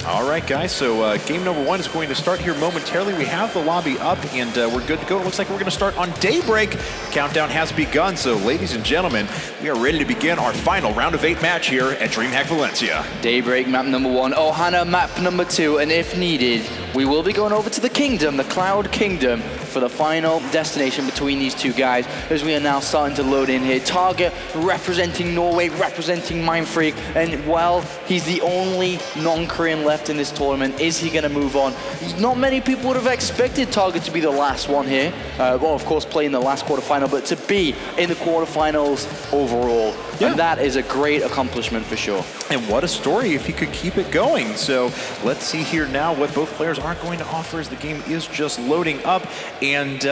All right, guys, so game number 1 is going to start here momentarily. We have the lobby up, and we're good to go. It looks like we're going to start on Daybreak. Countdown has begun, so ladies and gentlemen, we are ready to begin our final round of 8 match here at DreamHack Valencia. Daybreak map number 1, Ohana map number 2, and if needed, we will be going over to the Kingdom, the Cloud Kingdom, for the final destination between these two guys, as we are now starting to load in here. Targa representing Norway, representing Mindfreak, and while he's the only non-Korean left in this tournament, is he going to move on? Not many people would have expected Targa to be the last one here. Well, of course, playing the last quarterfinal, but to be in the quarterfinals overall. Yeah. And that is a great accomplishment for sure. And what a story if he could keep it going. So let's see here now what both players are going to offer as the game is just loading up. And,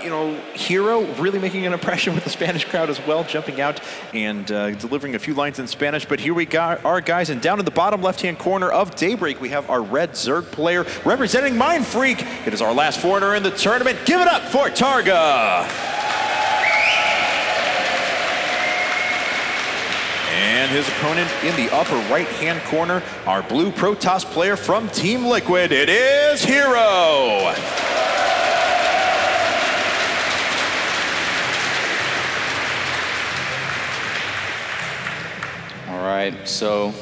you know, Hero really making an impression with the Spanish crowd as well, jumping out and delivering a few lines in Spanish. But here we got our guys, and down in the bottom left-hand corner of Daybreak, we have our red Zerg player representing Mindfreak. It is our last foreigner in the tournament. Give it up for Targa. And his opponent in the upper right-hand corner, our blue Protoss player from Team Liquid, it is Hero. All right, so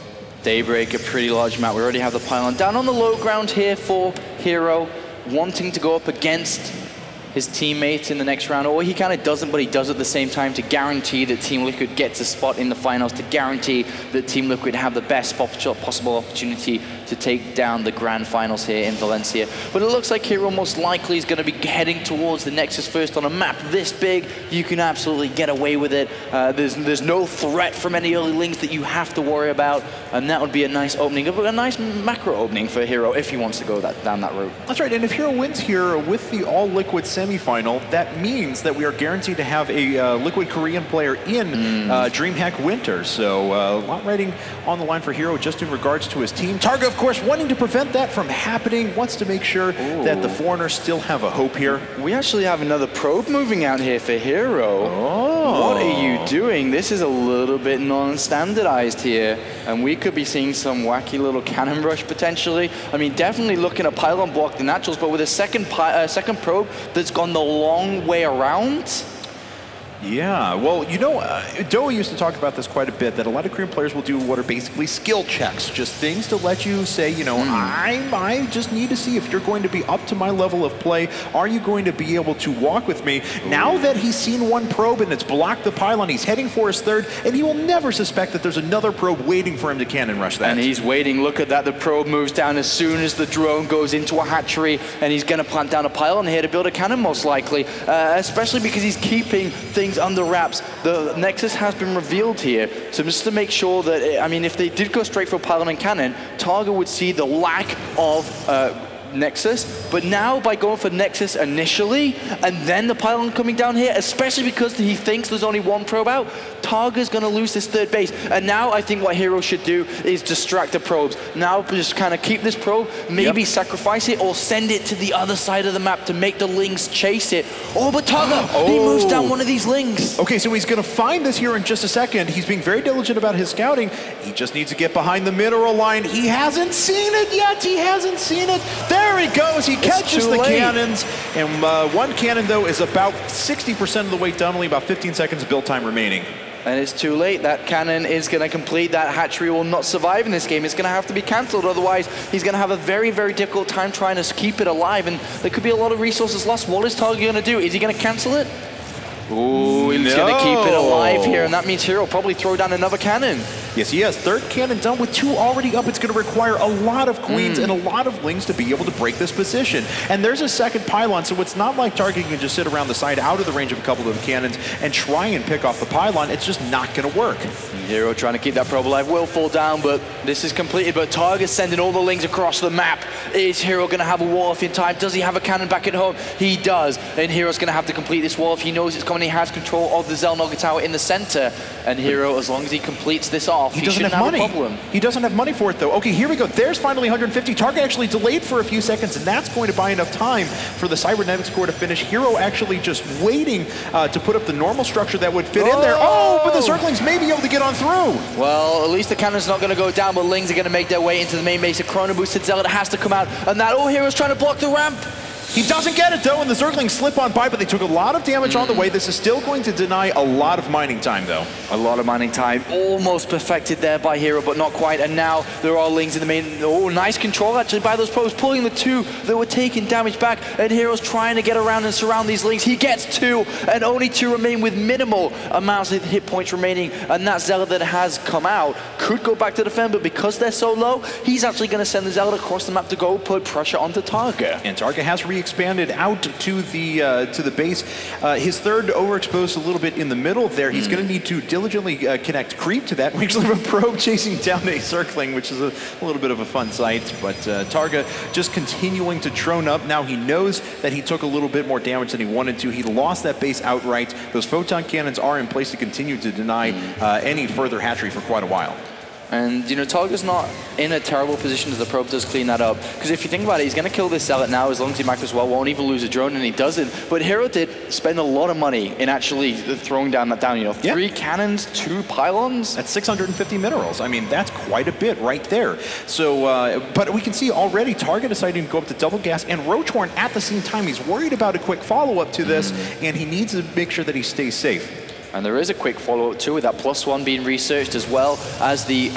Daybreak, a pretty large map. We already have the pylon down on the low ground here for Hero, wanting to go up against his teammates in the next round, or he kind of doesn't, but he does at the same time to guarantee that Team Liquid gets a spot in the finals, to guarantee that Team Liquid have the best possible opportunity to take down the grand finals here in Valencia. But it looks like Hero most likely is going to be heading towards the Nexus first. On a map this big, you can absolutely get away with it. There's no threat from any early links that you have to worry about, and that would be a nice opening, a nice macro opening for Hero if he wants to go down that route. That's right, and if Hero wins here with the all-Liquid semifinal, that means that we are guaranteed to have a Liquid Korean player in DreamHack Winter. So a lot riding on the line for Hero just in regards to his team. Targa, of course, wanting to prevent that from happening, wants to make sure that the foreigners still have a hope here. We actually have another probe moving out here for Hero. Oh. What are you doing? This is a little bit non-standardized here, and we could be seeing some wacky little cannon rush potentially. I mean, definitely looking at pylon block the naturals, but with a second probe that's gone the long way around. Yeah, well, you know, Doa used to talk about this quite a bit, that a lot of Korean players will do what are basically skill checks, just things to let you say, you know, I just need to see if you're going to be up to my level of play. Are you going to be able to walk with me? Now that he's seen one probe and it's blocked the pylon, he's heading for his third, and he will never suspect that there's another probe waiting for him to cannon rush that. And he's waiting. Look at that. The probe moves down as soon as the drone goes into a hatchery, and he's going to plant down a pylon here to build a cannon most likely, especially because he's keeping things under wraps. The Nexus has been revealed here, so just to make sure that, I mean, if they did go straight for pylon and cannon, Targa would see the lack of Nexus, but now by going for Nexus initially and then the pylon coming down here, especially because he thinks there's only one probe out, Targa's going to lose this third base. And now I think what Hero should do is distract the probes. Now just kind of keep this probe, maybe sacrifice it, or send it to the other side of the map to make the Lings chase it. Oh, but Targa, he moves down one of these Lings. Okay, so he's going to find this here in just a second. He's being very diligent about his scouting. He just needs to get behind the mineral line. He hasn't seen it yet. He hasn't seen it. There he goes. He catches the cannons. And one cannon, though, is about 60% of the way done, only about 15 seconds of build time remaining. And it's too late. That cannon is going to complete. That hatchery will not survive in this game. It's going to have to be cancelled. Otherwise, he's going to have a very, very difficult time trying to keep it alive. And there could be a lot of resources lost. What is Targa going to do? Is he going to cancel it? Ooh, he's going to keep it alive here, and that means Hero will probably throw down another cannon. Yes, he has. Third cannon done with 2 already up. It's going to require a lot of queens and a lot of Lings to be able to break this position. And there's a second pylon, so it's not like Targa can just sit around the side out of the range of a couple of the cannons and try and pick off the pylon. It's just not going to work. Hero trying to keep that probe alive will fall down, but this is completed. But Targa's sending all the Lings across the map. Is Hero going to have a wall-off in time? Does he have a cannon back at home? He does. And Hero's going to have to complete this wall-off. He knows it's coming. He has control of the Zelnoga tower in the center. And Hero, as long as he completes this off, himself. He doesn't have money. A problem. He doesn't have money for it, though. Okay, here we go. There's finally 150. Targa actually delayed for a few seconds, and that's going to buy enough time for the Cybernetics core to finish. Hero actually just waiting to put up the normal structure that would fit in there. Oh, but the Zerglings may be able to get on through. Well, at least the cannon's not going to go down, but Lings are going to make their way into the main base. A Chrono Boosted Zealot has to come out, and that Hero's trying to block the ramp. He doesn't get it, though, and the Zerglings slip on by, but they took a lot of damage on the way. This is still going to deny a lot of mining time, though. A lot of mining time. Almost perfected there by Hero, but not quite. And now there are Lings in the main. Oh, nice control, actually, by those probes, pulling the two that were taking damage back. And Hero's trying to get around and surround these Lings. He gets two, and only two remain with minimal amounts of hit points remaining. And that Zealot that has come out could go back to defend, but because they're so low, he's actually going to send the Zealot across the map to go put pressure onto Targa. And Targa has re-expanded out to the base. His third overexposed a little bit in the middle there. He's going to need to diligently connect creep to that. We actually have a probe chasing down a circling, which is a little bit of a fun sight. But Targa just continuing to drone up. Now he knows that he took a little bit more damage than he wanted to. He lost that base outright. Those photon cannons are in place to continue to deny any further hatchery for quite a while. And, you know, Targa's not in a terrible position as the probe does clean that up. Because if you think about it, he's going to kill this Zealot now as long as he macros well, won't even lose a drone, and he doesn't. But Hero did spend a lot of money in actually throwing down that down. You know, 3 cannons, 2 pylons. That's 650 minerals. I mean, that's quite a bit right there. So, but we can see already Targa deciding to go up to double gas, and Roachhorn at the same time, he's worried about a quick follow-up to this, and he needs to make sure that he stays safe. And there is a quick follow-up too, with that +1 being researched, as well as the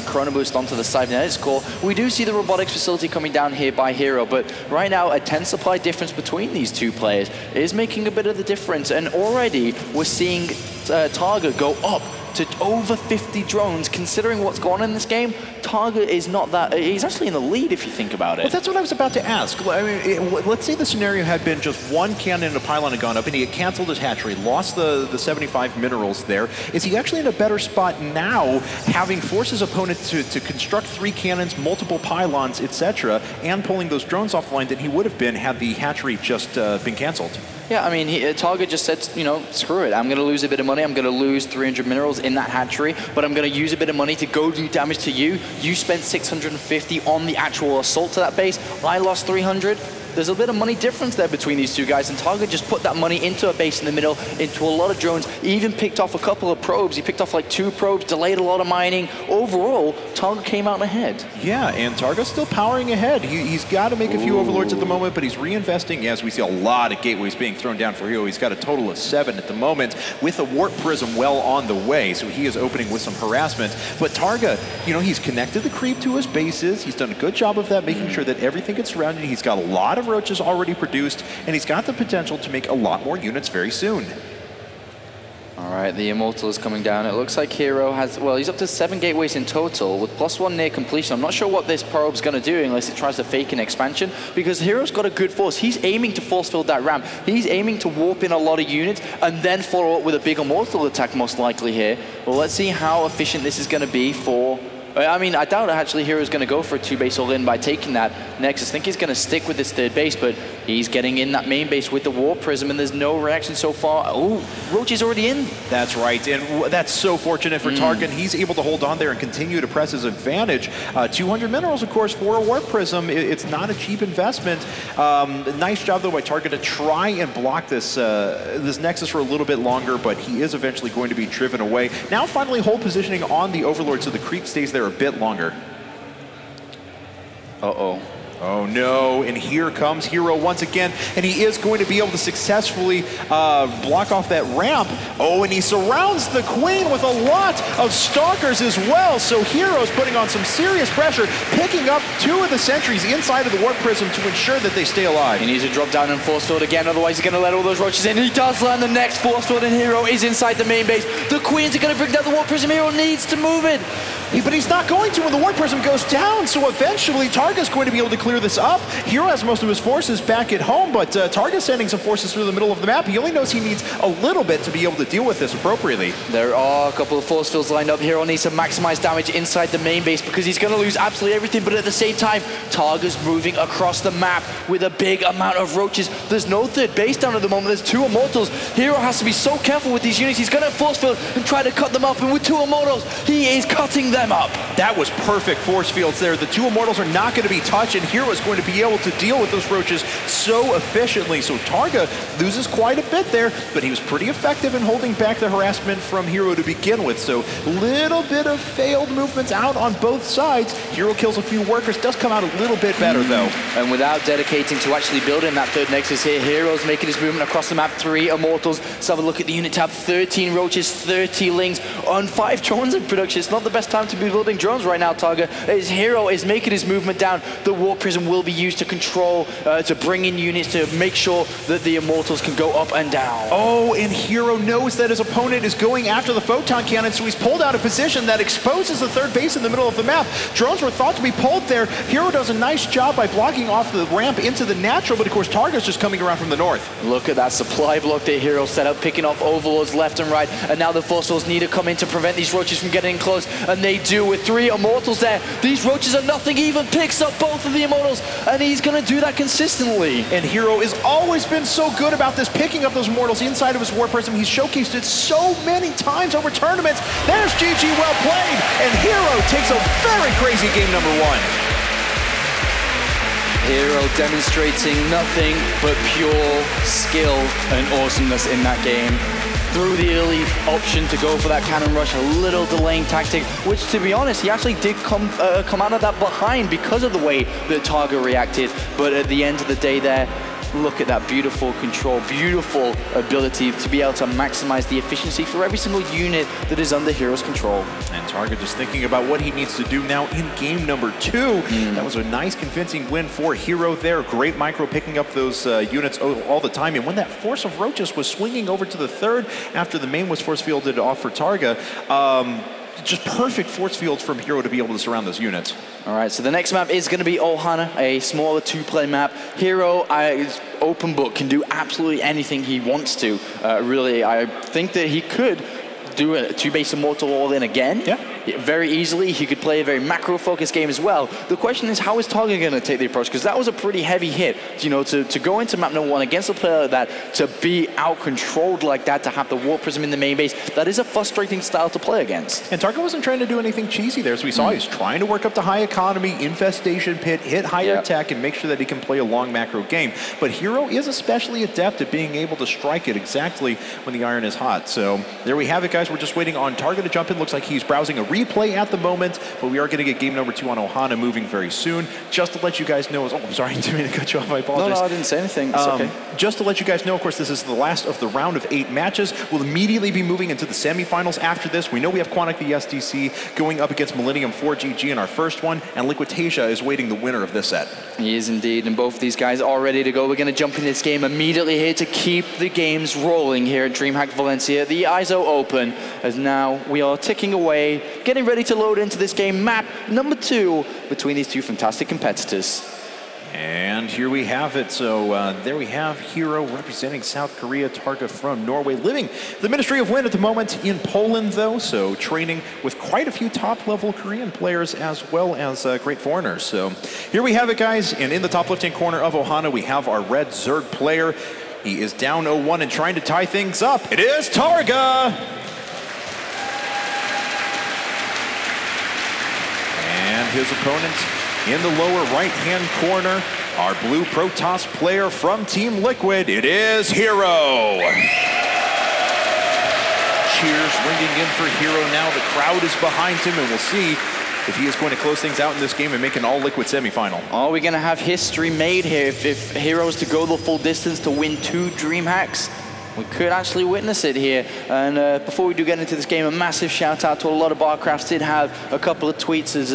Chrono Boost onto the Cybernetics core. We do see the robotics facility coming down here by Hero, but right now a 10 supply difference between these two players is making a bit of the difference. And already we're seeing Targa go up to over 50 drones. Considering what's going on in this game, Targa is not that, he's actually in the lead if you think about it. Well, that's what I was about to ask. I mean, let's say the scenario had been just 1 cannon and a pylon had gone up and he had canceled his hatchery, lost the 75 minerals there. Is he actually in a better spot now, having forced his opponent to construct 3 cannons, multiple pylons, etc., and pulling those drones off the line than he would have been had the hatchery just been canceled? Yeah, I mean, Targa just said, you know, screw it. I'm going to lose a bit of money. I'm going to lose 300 minerals in that hatchery, but I'm going to use a bit of money to go do damage to you. You spent 650 on the actual assault to that base. I lost 300. There's a bit of money difference there between these two guys, and Targa just put that money into a base in the middle, into a lot of drones. He even picked off a couple of probes. He picked off like 2 probes, delayed a lot of mining. Overall, Targa came out ahead. Yeah, and Targa's still powering ahead. He's got to make a few overlords at the moment, but he's reinvesting. As we see a lot of gateways being thrown down for Hero. He's got a total of 7 at the moment, with a warp prism well on the way, so he is opening with some harassment. But Targa, you know, he's connected the creep to his bases. He's done a good job of that, making sure that everything gets surrounded. He's got a lot of roaches already produced, and he's got the potential to make a lot more units very soon. All right, the Immortal is coming down. It looks like Hero has, well, he's up to 7 gateways in total with +1 near completion. I'm not sure what this probe's going to do unless it tries to fake an expansion, because Hero's got a good force. He's aiming to force field that ramp. He's aiming to warp in a lot of units and then follow up with a big Immortal attack most likely here. Well, let's see how efficient this is going to be for... I mean, I doubt actually Hero's going to go for a 2-base all-in by taking that Nexus. I think he's going to stick with this 3rd base, but he's getting in that main base with the Warp Prism, and there's no reaction so far. Oh, Roach is already in. That's right, and that's so fortunate for Targa. He's able to hold on there and continue to press his advantage. 200 minerals, of course, for a Warp Prism. It's not a cheap investment. Nice job, though, by Targa to try and block this this Nexus for a little bit longer, but he is eventually going to be driven away. Now, finally, hold positioning on the Overlord, so the creep stays there a bit longer. Uh-oh. Oh no, and here comes Hero once again, and he is going to be able to successfully block off that ramp. Oh, and he surrounds the Queen with a lot of Stalkers as well, so Hero's putting on some serious pressure, picking up 2 of the sentries inside of the Warp Prism to ensure that they stay alive. He needs to drop down and force field again, otherwise he's going to let all those roaches in. He does land the next force field, and Hero is inside the main base. The Queens are going to bring down the Warp Prism. Hero needs to move it. But he's not going to when the Warp Prism goes down, so eventually Targa's going to be able to clear this up. Hero has most of his forces back at home, but Targa's sending some forces through the middle of the map. He only knows he needs a little bit to be able to deal with this appropriately. There are a couple of force fields lined up. Hero needs to maximize damage inside the main base because he's going to lose absolutely everything, but at the same time, Targa's moving across the map with a big amount of roaches. There's no third base down at the moment. There's 2 Immortals. Hero has to be so careful with these units. He's going to force field and try to cut them up, and with 2 Immortals, he is cutting them up. That was perfect force fields there. The 2 Immortals are not going to be touched, and Hero is going to be able to deal with those roaches so efficiently. So Targa loses quite a bit there, but he was pretty effective in holding back the harassment from Hero to begin with. So little bit of failed movements out on both sides. Hero kills a few workers, does come out a little bit better though. And without dedicating to actually building that third nexus here, Hero's making his movement across the map. 3 Immortals. Let's have a look at the unit tab. 13 roaches, 30 lings on 5 drones in production. It's not the best time to be building drones right now, Targa. His Hero is making his movement down. The Warp Prism will be used to control, to bring in units to make sure that the Immortals can go up and down. Oh, and Hero knows that his opponent is going after the Photon Cannon, so he's pulled out a position that exposes the third base in the middle of the map. Drones were thought to be pulled there. Hero does a nice job by blocking off the ramp into the natural, but of course Targa's just coming around from the north. Look at that supply block that Hero set up, picking off Overlords left and right, and now the Force Fields need to come in to prevent these roaches from getting close, and they do with 3 Immortals there. These roaches are nothing, even picks up both of the Immortals, and he's going to do that consistently. And Hero has always been so good about this, picking up those Immortals inside of his Warp Prism. He's showcased it so many times over tournaments. There's GG, well played, and Hero takes a very crazy game number 1. Hero demonstrating nothing but pure skill and awesomeness in that game. Through the early option to go for that cannon rush, a little delaying tactic, which to be honest, he actually did come out of that behind because of the way that Targa reacted. But at the end of the day there, look at that beautiful control, beautiful ability to be able to maximize the efficiency for every single unit that is under Hero's control. And Targa just thinking about what he needs to do now in game number 2. That was a nice convincing win for Hero there. Great micro picking up those units all the time. And when that force of roaches was swinging over to the third after the main was force fielded off for Targa, just perfect force fields from Hero to be able to surround those units. All right, so the next map is going to be Ohana, a smaller 2-player map. Hero, open book, can do absolutely anything he wants to. Really, I think that he could do a 2-base Immortal all-in again. Yeah. Very easily. He could play a very macro-focused game as well. The question is, how is Targa going to take the approach? Because that was a pretty heavy hit. You know, to go into map number 1 against a player like that, to be out-controlled like that, to have the Warp Prism in the main base, that is a frustrating style to play against. And Targa wasn't trying to do anything cheesy there. As we saw, he's trying to work up the high economy, infestation pit, hit higher tech, and make sure that he can play a long macro game. But Hero is especially adept at being able to strike it exactly when the iron is hot. So there we have it, guys. We're just waiting on Targa to jump in. Looks like he's browsing a replay at the moment, but we are going to get game number 2 on Ohana moving very soon. Just to let you guys know, I'm sorry, I didn't mean to cut you off, I apologize. No, I didn't say anything, it's okay. Just to let you guys know, of course, this is the last of the round of 8 matches. We'll immediately be moving into the semifinals after this. We know we have Quantic the SDC going up against Millennium 4GG in our first one, and Liquitasia is waiting the winner of this set. He is indeed, and both of these guys are ready to go. We're going to jump in this game immediately here to keep the games rolling here at DreamHack Valencia, the Eizo Open, as now we are ticking away, getting ready to load into this game, map number 2 between these 2 fantastic competitors. And here we have it. So there we have Hero representing South Korea, Targa from Norway, living the Ministry of Wind at the moment in Poland, though. So training with quite a few top-level Korean players as well as great foreigners. So here we have it, guys. And in the top left-hand corner of Ohana, we have our red Zerg player. He is down 0-1 and trying to tie things up. It is Targa! And his opponent in the lower right-hand corner, our blue Protoss player from Team Liquid, it is Hero. Cheers ringing in for Hero now. The crowd is behind him, and we'll see if he is going to close things out in this game and make an all-Liquid semifinal. Are we going to have history made here if Hero is to go the full distance to win 2 DreamHacks? We could actually witness it here. And before we do get into this game, a massive shout out to a lot of Barcrafts. Did have a couple of tweets as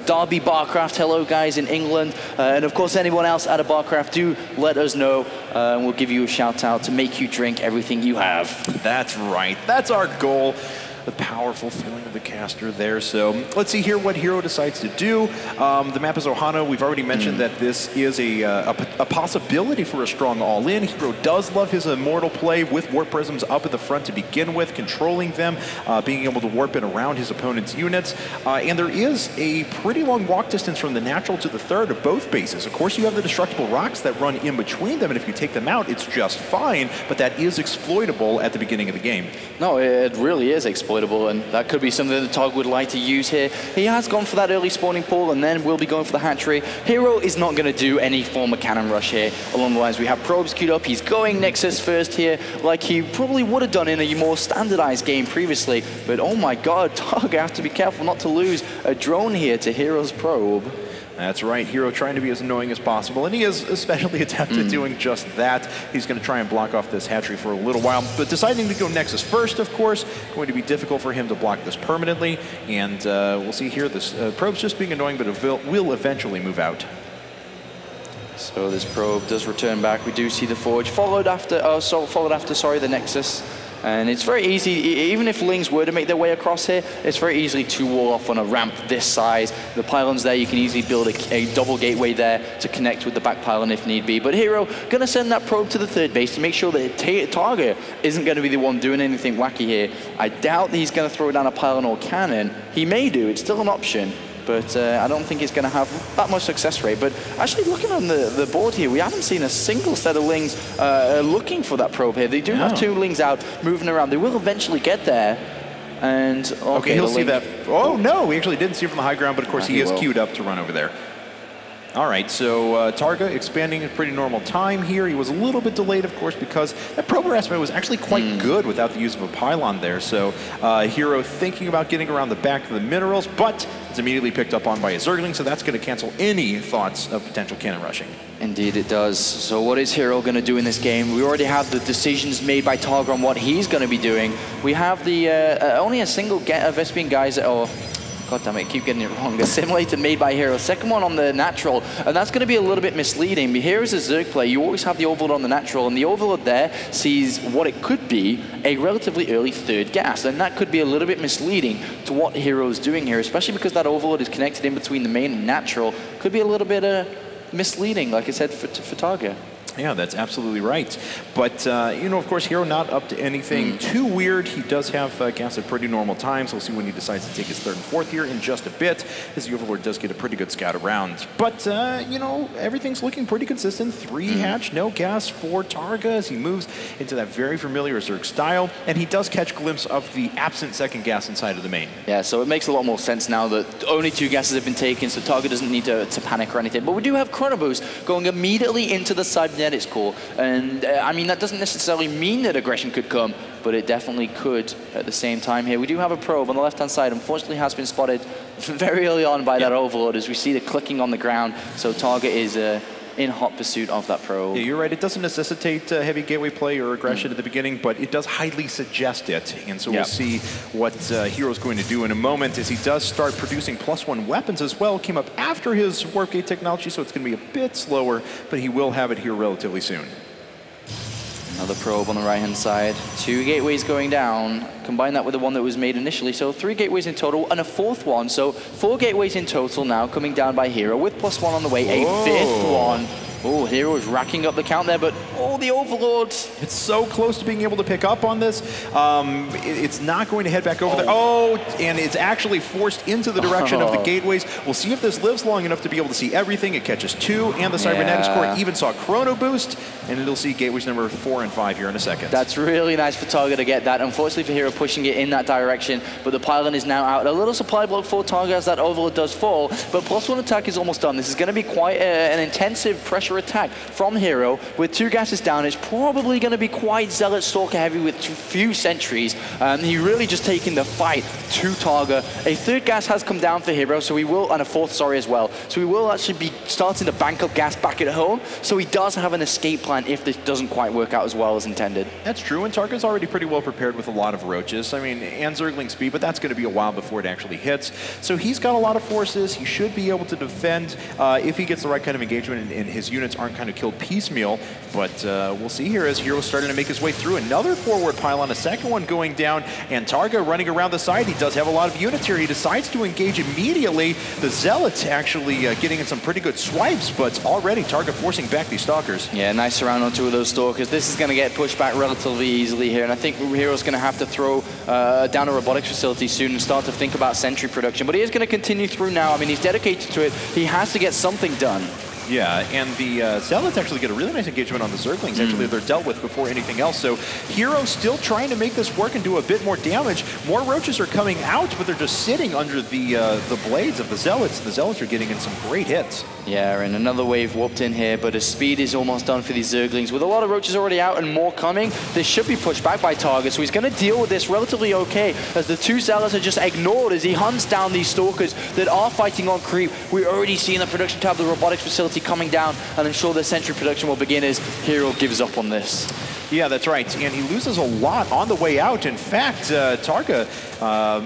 Derby Barcraft, hello guys in England. And of course, anyone else at a Barcraft, do let us know. And we'll give you a shout out to make you drink everything you have. That's right. That's our goal. the powerful feeling of the caster there. So let's see here what Hero decides to do. The map is Ohana. We've already mentioned that this is a possibility for a strong all-in. Hero does love his immortal play with warp prisms up at the front to begin with, controlling them, being able to warp it around his opponent's units. And there is a pretty long walk distance from the natural to the third of both bases. Of course, you have the destructible rocks that run in between them, and if you take them out, it's just fine, but that is exploitable at the beginning of the game. No, it really is exploitable, and that could be something that Targa would like to use here. He has gone for that early spawning pool, and then will be going for the hatchery. Hero is not going to do any form of cannon rush here. Along the lines, we have probes queued up. He's going Nexus first here, like he probably would have done in a more standardized game previously. But oh my god, Targa has to be careful not to lose a drone here to Hero's probe. That's right, Hero trying to be as annoying as possible, and he is especially attempted doing just that. He's going to try and block off this hatchery for a little while, but deciding to go Nexus first, of course, going to be difficult for him to block this permanently, and we'll see here, this probe's just being annoying, but it will eventually move out. So this probe does return back. We do see the Forge, followed after the Nexus. And it's very easy, even if Lings were to make their way across here, it's very easily to wall off on a ramp this size. The pylon's there, you can easily build a double gateway there to connect with the back pylon if need be. But Hero gonna send that probe to the third base to make sure that Targa isn't gonna be the one doing anything wacky here. I doubt that he's gonna throw down a pylon or cannon. He may do, it's still an option. But I don't think it's going to have that much success rate. But actually, looking on the board here, we haven't seen a single set of Lings looking for that probe here. They do have 2 Lings out, moving around. They will eventually get there. And okay, he'll see that. Oh, no, we actually didn't see it from the high ground, but of course he is queued up to run over there. All right, so Targa expanding at pretty normal time here. He was a little bit delayed, of course, because that probe harassment was actually quite good without the use of a pylon there. So Hero thinking about getting around the back of the minerals, but it's immediately picked up on by a Zergling, so that's going to cancel any thoughts of potential cannon rushing. Indeed it does. So what is Hero going to do in this game? We already have the decisions made by Targa on what he's going to be doing. We have the only a single Vespian Geyser, or God damn it, I keep getting it wrong. The simulator made by Hero. Second one on the natural, and that's going to be a little bit misleading. But here is a Zerg play. You always have the Overlord on the natural, and the Overlord there sees what it could be a relatively early third gas, and that could be a little bit misleading to what Hero's doing here, especially because that Overlord is connected in between the main and natural. Could be a little bit misleading, like I said, for Targa. Yeah, that's absolutely right. But, you know, of course, Hero not up to anything too weird. He does have gas at pretty normal times. We'll see when he decides to take his third and fourth here in just a bit, as the Overlord does get a pretty good scout around. But, you know, everything's looking pretty consistent. 3 hatch, no gas for Targa as he moves into that very familiar Zerg style. And he does catch a glimpse of the absent second gas inside of the main. Yeah, so it makes a lot more sense now that only 2 gases have been taken, so Targa doesn't need to panic or anything. But we do have Chrono Boost going immediately into the cybernetic core. And I mean, that doesn't necessarily mean that aggression could come, but it definitely could at the same time here. We do have a probe on the left-hand side. Unfortunately, has been spotted very early on by that Overlord as we see the clicking on the ground. So Targa is in hot pursuit of that probe. Yeah, you're right. It doesn't necessitate heavy gateway play or aggression at the beginning, but it does highly suggest it. And so we'll see what Hero's going to do in a moment as he does start producing +1 weapons as well. Came up after his warp gate technology, so it's going to be a bit slower, but he will have it here relatively soon. Another probe on the right-hand side. 2 gateways going down. Combine that with the one that was made initially. So 3 gateways in total and a 4th one. So 4 gateways in total now coming down by Hero with +1 on the way. A 5th one. Oh, Hero is racking up the count there, but oh, the Overlord. It's so close to being able to pick up on this. It's not going to head back over there. Oh, and it's actually forced into the direction of the gateways. We'll see if this lives long enough to be able to see everything. It catches 2, and the Cybernetics core even saw Chrono Boost, and it'll see gateways number 4 and 5 here in a second. That's really nice for Targa to get that. Unfortunately for Hero, pushing it in that direction, but the pylon is now out. A little supply block for Targa as that Overlord does fall, but +1 attack is almost done. This is going to be quite an intensive pressure attack from Hero. With 2 gases down, it's probably going to be quite Zealot Stalker heavy with few sentries. He really just taking the fight to Targa. A 3rd gas has come down for Hero, so we will, and a 4th, sorry, as well. So we will actually be starting to bank up gas back at home. So he does have an escape plan if this doesn't quite work out as well as intended. That's true, and Targa's already pretty well prepared with a lot of roaches. I mean, and Zergling speed, but that's going to be a while before it actually hits. So he's got a lot of forces. He should be able to defend if he gets the right kind of engagement and his unit units aren't kind of killed piecemeal. But we'll see here as Hero's starting to make his way through. Another forward pylon, a second one going down, and Targa running around the side. He does have a lot of units here. He decides to engage immediately. The Zealots actually getting in some pretty good swipes, but already Targa forcing back these Stalkers. Yeah, nice surround on two of those Stalkers. This is going to get pushed back relatively easily here, and I think Hero's going to have to throw down a robotics facility soon and start to think about sentry production. But he is going to continue through now. I mean, he's dedicated to it. He has to get something done. Yeah, and the Zealots actually get a really nice engagement on the Zerglings. Actually, they're dealt with before anything else. So Hero still trying to make this work and do a bit more damage. More Roaches are coming out, but they're just sitting under the blades of the Zealots. The Zealots are getting in some great hits. Yeah, and another wave whooped in here, but his speed is almost done for these Zerglings. With a lot of Roaches already out and more coming, this should be pushed back by Targa, so he's going to deal with this relatively okay, as the two Zealots are just ignored as he hunts down these Stalkers that are fighting on creep. We're already seeing the production tab, the robotics facility coming down, and I'm sure the sentry production will begin as Hero gives up on this. Yeah, that's right, and he loses a lot on the way out. In fact, Targa,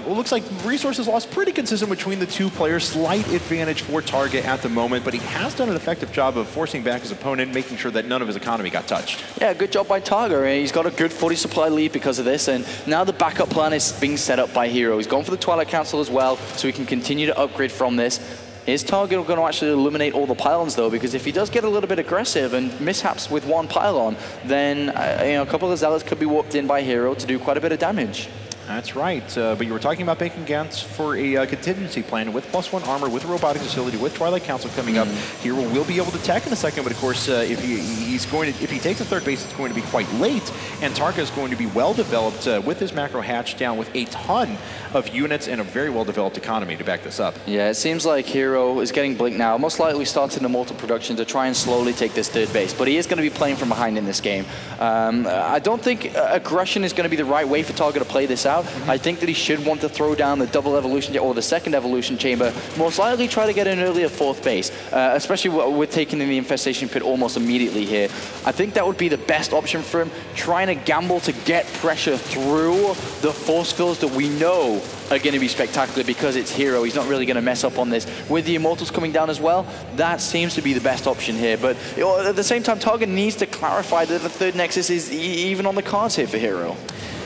it looks like resources lost pretty consistent between the two players. Slight advantage for Targa at the moment, but he has done an effective job of forcing back his opponent, making sure that none of his economy got touched. Yeah, good job by Targa. He's got a good 40 supply lead because of this, and now the backup plan is being set up by Hero. He's gone for the Twilight Council as well, so he can continue to upgrade from this. Is Targa going to actually eliminate all the pylons, though? Because if he does get a little bit aggressive and mishaps with one pylon, then a couple of Zealots could be warped in by Hero to do quite a bit of damage. That's right, but you were talking about making Gantz for a contingency plan with +1 armor, with a robotic facility, with Twilight Council coming up. Hero will be able to attack in a second, but of course, if he takes a third base, it's going to be quite late, and Targa is going to be well developed with his macro hatch down with a ton of units and a very well developed economy to back this up. Yeah, it seems like Hero is getting blinked now. Most likely starting the mortal production to try and slowly take this third base, but he is going to be playing from behind in this game. I don't think aggression is going to be the right way for Targa to play this out. I think that he should want to throw down the double evolution or the second evolution chamber, most likely try to get an earlier fourth base, especially with taking in the infestation pit almost immediately here. I think that would be the best option for him, trying to gamble to get pressure through the force fields that we know are going to be spectacular because it's Hero. He's not really going to mess up on this. With the Immortals coming down as well, that seems to be the best option here. But at the same time, Targa needs to clarify that the third Nexus is even on the cards here for Hero.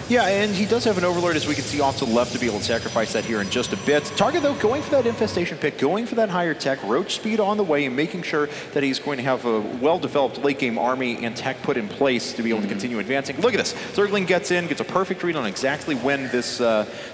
Yeah, and he does have an Overlord, as we can see off to the left, to be able to sacrifice that here in just a bit. Targa, though, going for that infestation pick, going for that higher tech, Roach speed on the way, and making sure that he's going to have a well-developed late-game army and tech put in place to be able to continue advancing. Look at this. Zergling gets in, gets a perfect read on exactly when this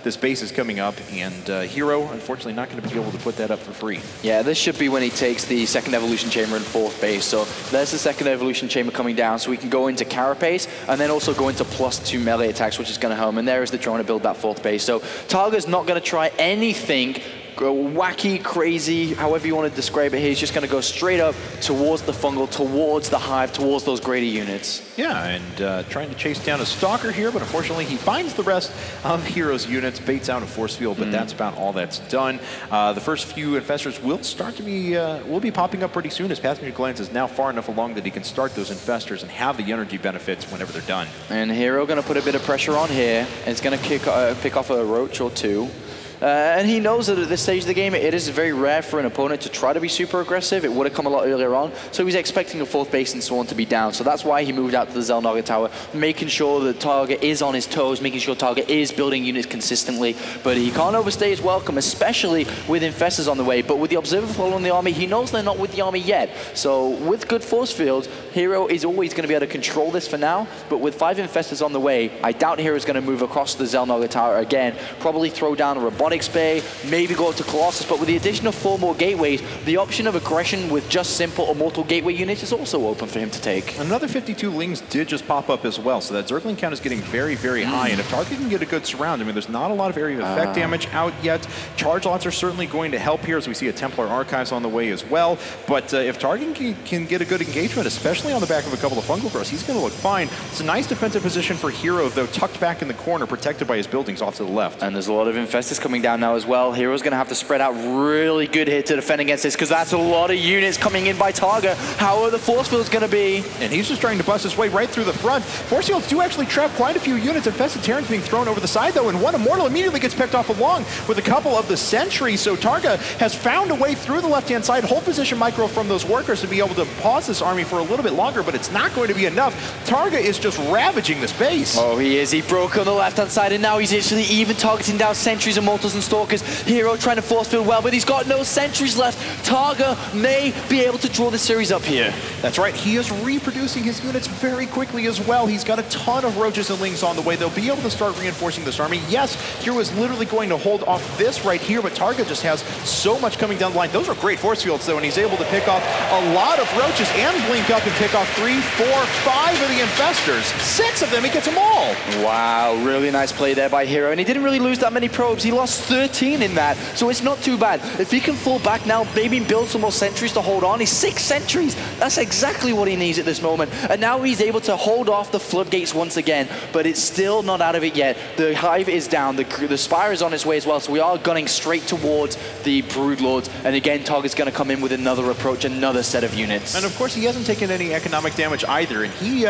this base is coming up, and Hero, unfortunately, not going to be able to put that up for free. Yeah, this should be when he takes the second evolution chamber in fourth base. So there's the second evolution chamber coming down, so we can go into carapace, and then also go into +2 melee attacks, which is going to home, and there is the drone to build that fourth base. So Targa's not going to try anything wacky, crazy, however you want to describe it here. He's just going to go straight up towards the fungal, towards the hive, towards those greater units. Yeah, and trying to chase down a Stalker here, but unfortunately he finds the rest of Hero's units, baits out a force field, but that's about all that's done. The first few infestors will start to be will be popping up pretty soon, as Passenger Glance is now far enough along that he can start those infestors and have the energy benefits whenever they're done. And Hero going to put a bit of pressure on here. It's going to pick off a Roach or two. And he knows that at this stage of the game, it is very rare for an opponent to try to be super aggressive. It would have come a lot earlier on. So he's expecting a fourth base and so on to be down. So that's why he moved out to the Xel'Naga Tower, making sure that Targa is on his toes, making sure Targa is building units consistently. But he can't overstay his welcome, especially with infestors on the way. But with the Observer following the army, he knows they're not with the army yet. So with good force fields, Hero is always going to be able to control this for now. But with 5 infestors on the way, I doubt Hero is going to move across the Xel'Naga Tower again. Probably throw down a Robotics Bay, maybe go up to Colossus, but with the addition of 4 more gateways, the option of aggression with just simple Immortal Gateway units is also open for him to take. Another 52 Lings did just pop up as well, so that Zergling count is getting very, very high, and if Targa can get a good surround, I mean, there's not a lot of area of effect damage out yet. Charge lots are certainly going to help here, as we see a Templar Archives on the way as well, but if Targa can get a good engagement, especially on the back of a couple of fungal growths, he's going to look fine. It's a nice defensive position for Hero, though, tucked back in the corner, protected by his buildings off to the left. And there's a lot of infestors coming coming down now as well. Hero's going to have to spread out really good here to defend against this, because that's a lot of units coming in by Targa. How are the force fields going to be? And he's just trying to bust his way right through the front. Force fields do actually trap quite a few units. Infested Terrans being thrown over the side, though, and one Immortal immediately gets picked off along with a couple of the sentries. So Targa has found a way through the left-hand side, hold position micro from those workers to be able to pause this army for a little bit longer, but it's not going to be enough. Targa is just ravaging the space. Oh, he is. He broke on the left-hand side, and now he's actually even targeting down sentries, Immortals, and Stalkers. Hero trying to force field well, but he's got no sentries left. Targa may be able to draw the series up here. That's right. He is reproducing his units very quickly as well. He's got a ton of roaches and lings on the way. They'll be able to start reinforcing this army. Yes, Hero is literally going to hold off this right here, but Targa just has so much coming down the line. Those are great force fields, though, and he's able to pick off a lot of roaches and blink up and pick off 3, 4, 5 of the infestors. 6 of them, he gets them all. Wow, really nice play there by Hero, and he didn't really lose that many probes. He lost 13 in that, so it's not too bad. If he can fall back now, maybe build some more sentries to hold on. He's 6 sentries. That's exactly what he needs at this moment. And now he's able to hold off the floodgates once again, but it's still not out of it yet. The hive is down, the Spire is on its way as well, so we are gunning straight towards the Broodlords. And again, Targa's going to come in with another approach, another set of units. And of course, he hasn't taken any economic damage either. And he,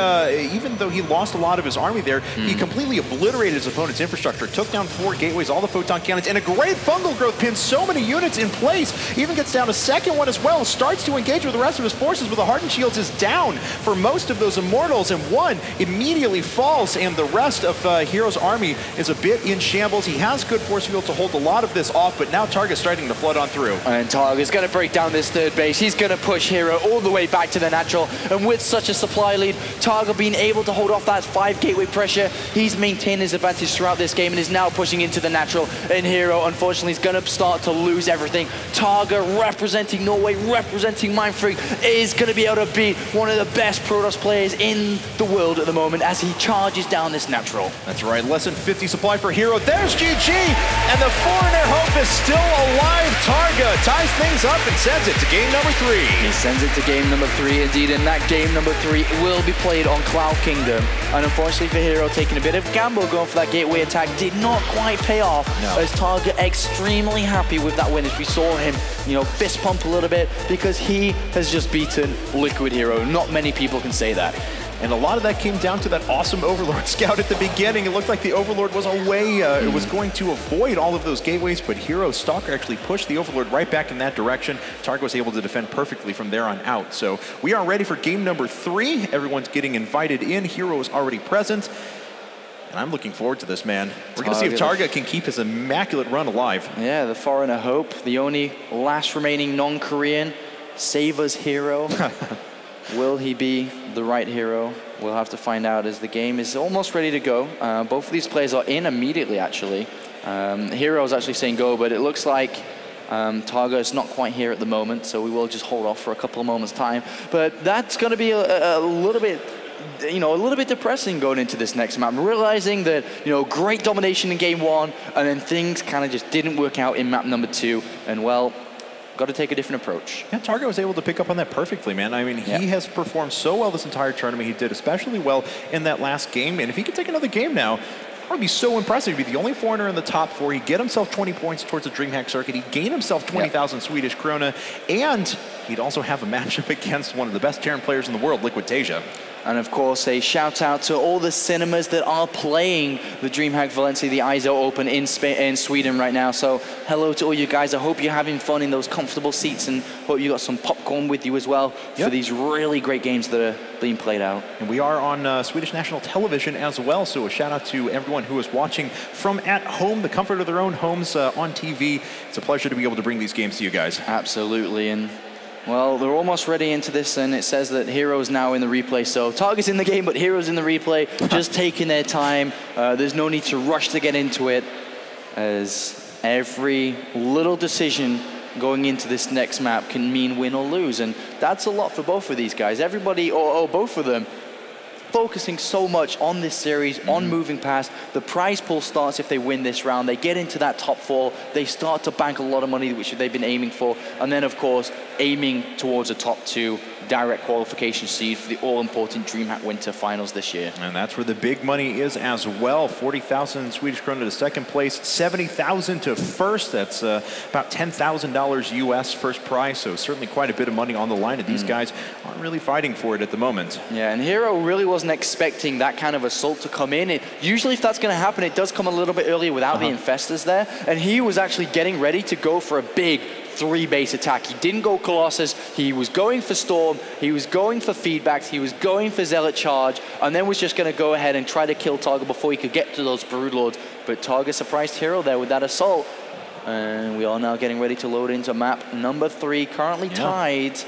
even though he lost a lot of his army there, he completely obliterated his opponent's infrastructure, took down 4 gateways, all the photon cannons, and a great fungal growth pins so many units in place. Even gets down a second one as well, starts to engage with the rest of his forces, but the Hardened Shields is down for most of those Immortals, and one immediately falls, and the rest of Hero's army is a bit in shambles. He has good force field to hold a lot of this off, but now Targa's starting to flood on through. And Targa's going to break down this third base. He's going to push Hero all the way back to the natural, and with such a supply lead, Targa being able to hold off that 5 gateway pressure, he's maintained his advantage throughout this game and is now pushing into the natural. And Hero, unfortunately, is going to start to lose everything. Targa, representing Norway, representing Mindfreak, is going to be able to beat one of the best Protoss players in the world at the moment as he charges down this natural. That's right, less than 50 supply for Hero. There's GG, and the Foreigner Hope is still alive. Targa ties things up and sends it to game number 3. He sends it to game number 3 indeed, and that game number 3 will be played on Cloud Kingdom. And unfortunately for Hero, taking a bit of a gamble going for that gateway attack did not quite pay off, as Targa extremely happy with that win, as we saw him, you know, fist pump a little bit, because he has just beaten Liquid Hero. Not many people can say that. And a lot of that came down to that awesome Overlord scout at the beginning. It looked like the Overlord was away. It was going to avoid all of those gateways, but Hero Stalker actually pushed the Overlord right back in that direction. Targa was able to defend perfectly from there on out. So we are ready for game number 3. Everyone's getting invited in. Hero is already present. And I'm looking forward to this, man. We're going to see if Targa can keep his immaculate run alive. Yeah, the Foreigner Hope, the only last remaining non-Korean, save us Hero. Will he be the right hero? We'll have to find out, as the game is almost ready to go. Both of these players are in immediately, actually. Hero is actually saying go, but it looks like Targa is not quite here at the moment, so we will just hold off for a couple of moments' time. But that's going to be a little bit, you know, a little bit depressing going into this next map, realizing that, you know, great domination in game 1, and then things kind of just didn't work out in map number 2, and well, got to take a different approach. Yeah, Targa was able to pick up on that perfectly, man. I mean, he has performed so well this entire tournament. He did especially well in that last game, and if he could take another game now, that would be so impressive. He'd be the only foreigner in the top 4. He'd get himself 20 points towards the DreamHack circuit. He'd gain himself 20,000 Swedish krona, and he'd also have a matchup against one of the best Terran players in the world, Liquid Tasia. And of course, a shout out to all the cinemas that are playing the DreamHack Valencia, the Eizo Open in Sweden right now. So hello to all you guys. I hope you're having fun in those comfortable seats, and hope you got some popcorn with you as well for these really great games that are being played out. And we are on Swedish national television as well. So a shout out to everyone who is watching from at home, the comfort of their own homes on TV. It's a pleasure to be able to bring these games to you guys. Absolutely. And well, they're almost ready into this, and it says that Hero's now in the replay. So Targa's in the game, but Hero's in the replay, just taking their time. There's no need to rush to get into it, as every little decision going into this next map can mean win or lose. And that's a lot for both of these guys. Everybody, or both of them, focusing so much on this series, on moving past. The prize pool starts if they win this round. They get into that top 4. They start to bank a lot of money, which they've been aiming for. And then, of course, aiming towards a top 2 direct qualification seed for the all-important DreamHack Winter Finals this year. And that's where the big money is as well. 40,000 Swedish krona to second place, 70,000 to first. That's about $10,000 US first prize. So certainly quite a bit of money on the line. And these guys aren't really fighting for it at the moment. Yeah, and Hero really wasn't expecting that kind of assault to come in. Usually if that's going to happen, it does come a little bit earlier without the Infestors there. And he was actually getting ready to go for a big 3-base attack. He didn't go Colossus. He was going for Storm. He was going for feedbacks. He was going for Zealot Charge. And then was just going to go ahead and try to kill Targa before he could get to those Broodlords. But Targa surprised Hero there with that assault. And we are now getting ready to load into map number 3, currently tied.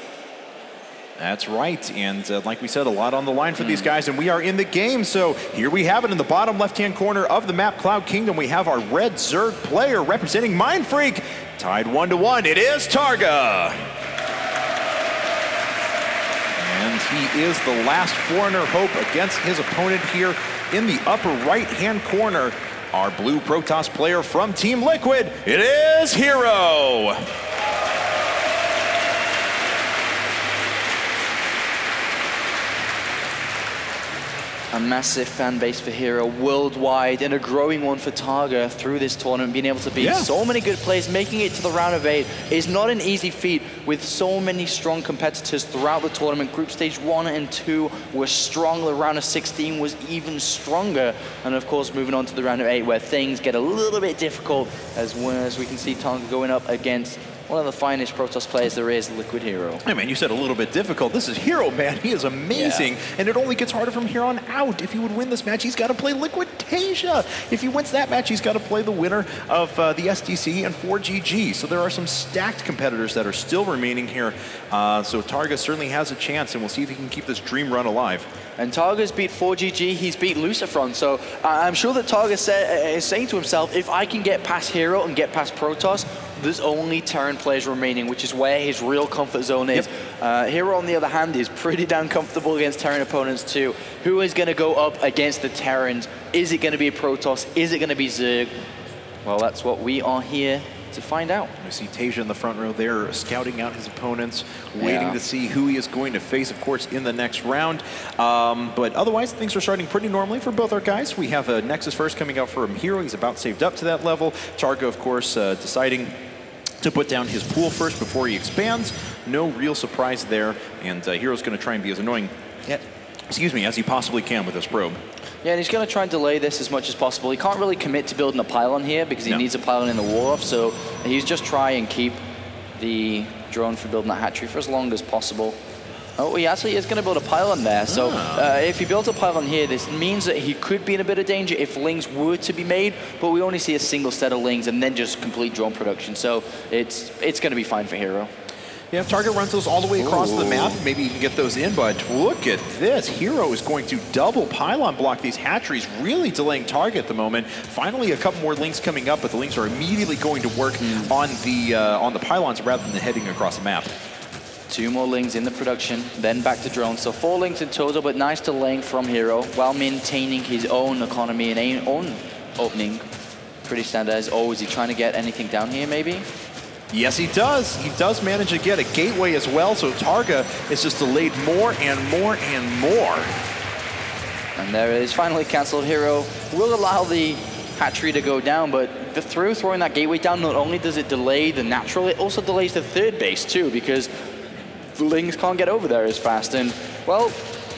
That's right, and like we said, a lot on the line for these guys, and we are in the game. So here we have it in the bottom left-hand corner of the map, Cloud Kingdom. We have our red Zerg player representing Mind Freak, tied 1-1. It is Targa. And he is the last Foreigner hope against his opponent here in the upper right-hand corner. Our blue Protoss player from Team Liquid, it is Hero. A massive fan base for Hero worldwide, and a growing one for Targa through this tournament. Being able to beat so many good players, making it to the round of 8 is not an easy feat with so many strong competitors throughout the tournament. Group stage 1 and 2 were strong. The round of 16 was even stronger. And of course, moving on to the round of 8 where things get a little bit difficult as we can see Targa going up against one of the finest Protoss players there is, Liquid Hero. Hey man, you said a little bit difficult. This is Hero, man. He is amazing, and it only gets harder from here on out. If he would win this match, he's got to play Liquid Tasia. If he wins that match, he's got to play the winner of the SDC and 4GG. So there are some stacked competitors that are still remaining here. So Targa certainly has a chance, and we'll see if he can keep this dream run alive. And Targa's beat 4GG, he's beat Lucifron. So I'm sure that Targa is saying to himself, if I can get past Hero and get past Protoss, there's only Terran players remaining, which is where his real comfort zone is. Hero, on the other hand, is pretty damn comfortable against Terran opponents too. Who is going to go up against the Terrans? Is it going to be a Protoss? Is it going to be Zerg? Well, that's what we are here to find out. We see Tasia in the front row there, scouting out his opponents, waiting to see who he is going to face, of course, in the next round. But otherwise, things are starting pretty normally for both our guys. We have a Nexus first coming out from Hero. He's about saved up to that level. Targa, of course, deciding to put down his pool first before he expands. No real surprise there, and Hero's going to try and be as annoying, as he possibly can with this probe. Yeah, and he's going to try and delay this as much as possible. He can't really commit to building a pylon here because he needs a pylon in the war off, so he's just try and keep the drone for building that hatchery for as long as possible. Oh, he actually is going to build a pylon there. So if he builds a pylon here, this means that he could be in a bit of danger if lings were to be made, but we only see a single set of lings and then just complete drone production. So it's going to be fine for Hero. Yeah, if Targa runs those all the way across the map, maybe you can get those in, but look at this. Hero is going to double pylon block these hatcheries, really delaying Targa at the moment. Finally, a couple more links coming up, but the links are immediately going to work on the pylons rather than heading across the map. 2 more lings in the production, then back to drones. So 4 lings in total, but nice delaying from Hero while maintaining his own economy and own opening. Pretty standard as always. Is he trying to get anything down here, maybe? Yes, he does. He does manage to get a gateway as well, so Targa is just delayed more and more and more. And there it is, finally canceled. Hero will allow the hatchery to go down, but through throwing that gateway down, not only does it delay the natural, it also delays the third base too, because the lings can't get over there as fast. And, well,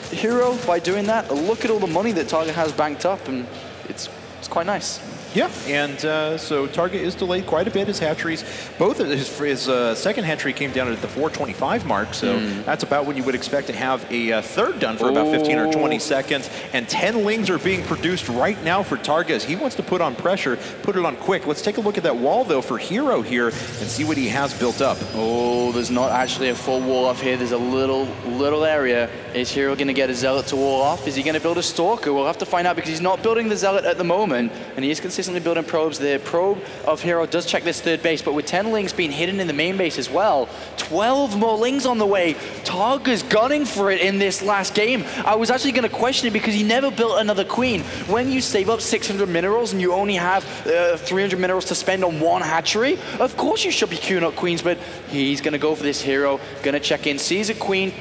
Hero, by doing that, look at all the money that Targa has banked up, and it's quite nice. Yeah, and so Targa is delayed quite a bit. His hatcheries, both of his second hatchery came down at the 425 mark, so that's about when you would expect to have a third done for about 15 or 20 seconds. And 10 lings are being produced right now for Targa as he wants to put on pressure, put it on quick. Let's take a look at that wall, though, for Hero here and see what he has built up. Oh, there's not actually a full wall off here. There's a little area. Is Hero going to get a Zealot to wall off? Is he going to build a Stalker? We'll have to find out because he's not building the Zealot at the moment, and he is consistent consistently building probes. The probe of Hero does check this third base, but with 10 Lings being hidden in the main base as well, 12 more Lings on the way. Targa's gunning for it in this last game. I was actually going to question it because he never built another queen. When you save up 600 minerals and you only have 300 minerals to spend on one hatchery, of course you should be queuing up queens, but he's going to go for this Hero, going to check in, sees a queen.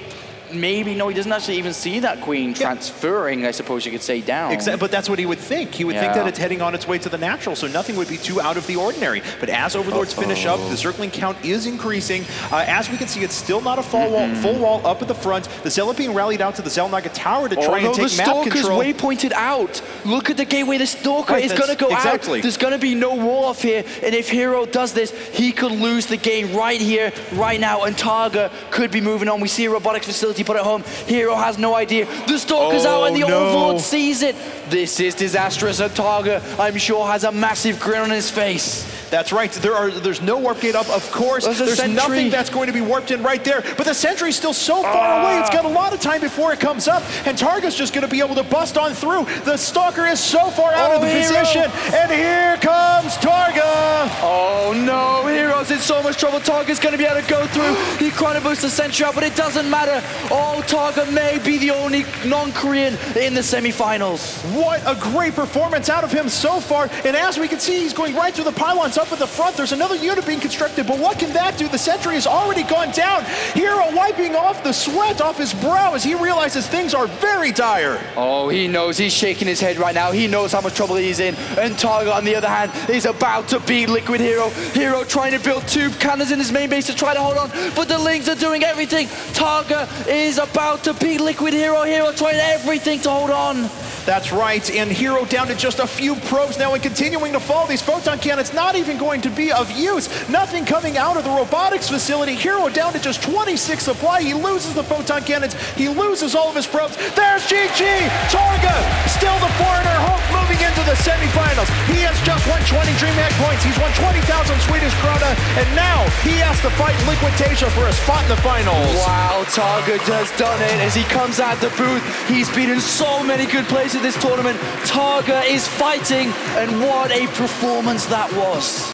Maybe, no, he doesn't actually even see that queen transferring, I suppose you could say, down. Exactly, but that's what he would think. He would think that it's heading on its way to the natural, so nothing would be too out of the ordinary. But as Overlords finish up, the circling count is increasing. As we can see, it's still not a full wall up at the front. The Zealot being rallied out to the Zelnaga Tower to try and take map control. The Stalker's waypointed out. Look at the gateway. The Stalker is going to go out. There's going to be no wall off here, and if Hero does this, he could lose the game right here, right now, and Targa could be moving on. We see a robotics facility put at home. Hero has no idea. The Stalker's out and the Overlord sees it. This is disastrous, and Targa, I'm sure, has a massive grin on his face. That's right. There's no warp gate up, of course. There's nothing that's going to be warped in right there. But the sentry's still so far away. It's got a lot of time before it comes up. And Targa's just going to be able to bust on through. The Stalker is so far out of the position. And here comes Targa. Oh no, Hero's in so much trouble. Targa's going to be able to go through. He chrono boosts the sentry out, but it doesn't matter. Oh, Targa may be the only non-Korean in the semifinals. What a great performance out of him so far. And as we can see, he's going right through the pylons up at the front. There's another unit being constructed, but what can that do? The sentry has already gone down. Hero wiping off the sweat off his brow as he realizes things are very dire. Oh, he knows. He's shaking his head right now. He knows how much trouble he's in. And Targa, on the other hand, is about to beat Liquid Hero. Hero trying to build two cannons in his main base to try to hold on, but the Lings are doing everything. Targa is about to beat Liquid Hero. Hero trying everything to hold on. That's right, and Hero down to just a few probes now and continuing to fall. These photon cannons not even going to be of use. Nothing coming out of the robotics facility. Hero down to just 26 supply. He loses the photon cannons. He loses all of his probes. There's GG! Targa, still the foreigner, Hope moving into the semifinals. He has just won 20 DreamHack points. He's won 20,000 Swedish krona, and now he has to fight Liquid Tasia for a spot in the finals. Wow, Targa has done it as he comes out the booth. He's beaten so many good players in this tournament. Targa is fighting, and what a performance that was.